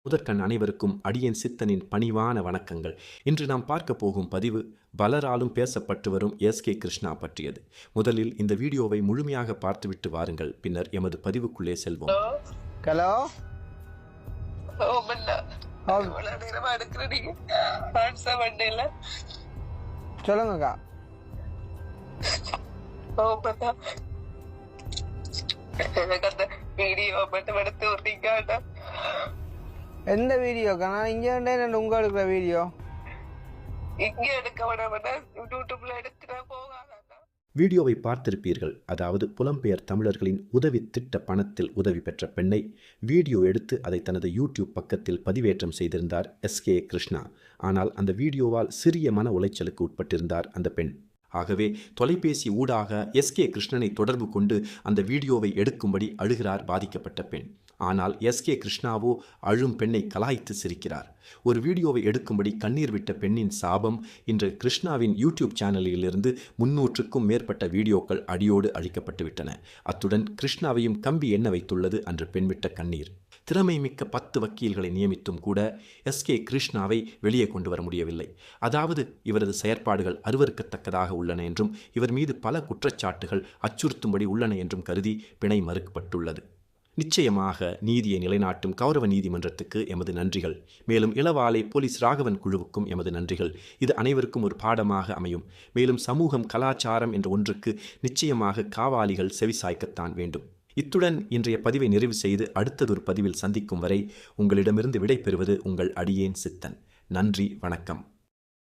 முதற்கண் அனைவருக்கும் அடியேன் சித்தனின் பணிவான வணக்கங்கள். இன்று நாம் பார்க்க போகும் பதிவு பலராலும் பேசப்பட்டு வரும் எஸ்கே கிருஷ்ணா பற்றியது. முதலில் இந்த வீடியோவை முழுமையாக பார்த்துவிட்டு வாருங்கள், பின்னர் எமது பதிவுக்குள்ளே செல்வோம். ஹலோ சொல்லுங்கக்கா. எந்த வீடியோக்கா? நான் இங்க உங்க எடுக்கிற வீடியோ வீடியோவை பார்த்திருப்பீர்கள். அதாவது புலம்பெயர் தமிழர்களின் உதவி திட்ட பணத்தில் உதவி பெற்ற பெண்ணை வீடியோ எடுத்து அதை தனது யூடியூப் பக்கத்தில் பதிவேற்றம் செய்திருந்தார் எஸ்கே கிருஷ்ணா. ஆனால் அந்த வீடியோவால் சிறிய மன உளைச்சலுக்கு உட்பட்டிருந்தார் அந்த பெண். ஆகவே தொலைபேசி ஊடாக எஸ்கே கிருஷ்ணனை தொடர்பு கொண்டு அந்த வீடியோவை எடுக்கும்படி அழுகிறார் பாதிக்கப்பட்ட பெண். ஆனால் எஸ்கே கிருஷ்ணாவோ அழும் பெண்ணை கலாய்த்து சிரிக்கிறார். ஒரு வீடியோவை எடுக்கும்படி கண்ணீர் விட்ட பெண்ணின் சாபம் இன்று கிருஷ்ணாவின் யூடியூப் சேனலிலிருந்து 300க்கும் மேற்பட்ட வீடியோக்கள் அடியோடு அழிக்கப்பட்டு விட்டன. அத்துடன் கிருஷ்ணாவையும் கம்பி எண்ண வைத்துள்ளது அன்று பெண் விட்ட கண்ணீர். திறமை மிக்க 10 வக்கீல்களை நியமித்தும் கூட எஸ்கே கிருஷ்ணாவை வெளியே கொண்டு வர முடியவில்லை. அதாவது இவரது செயற்பாடுகள் அருவருக்கத்தக்கதாக உள்ளன என்றும் இவர் மீது பல குற்றச்சாட்டுகள் அச்சுறுத்தும்படி உள்ளன என்றும் கருதி பிணை மறுக்கப்பட்டுள்ளது. நிச்சயமாக நீதியை நிலைநாட்டும் கௌரவ நீதிமன்றத்துக்கு எமது நன்றிகள். மேலும் இளவாலை போலீஸ் ராகவன் குழுவுக்கும் எமது நன்றிகள். இது அனைவருக்கும் ஒரு பாடமாக அமையும். மேலும் சமூகம் கலாச்சாரம் என்ற ஒன்றுக்கு நிச்சயமாக காவாலிகள் செவிசாய்க்கத்தான் வேண்டும். இத்துடன் இன்றைய பதிவை நிறைவு செய்து அடுத்ததொரு பதிவில் சந்திக்கும் வரை உங்களிடமிருந்து விடை பெறுவது உங்கள் அடியேன் சித்தன். நன்றி, வணக்கம்.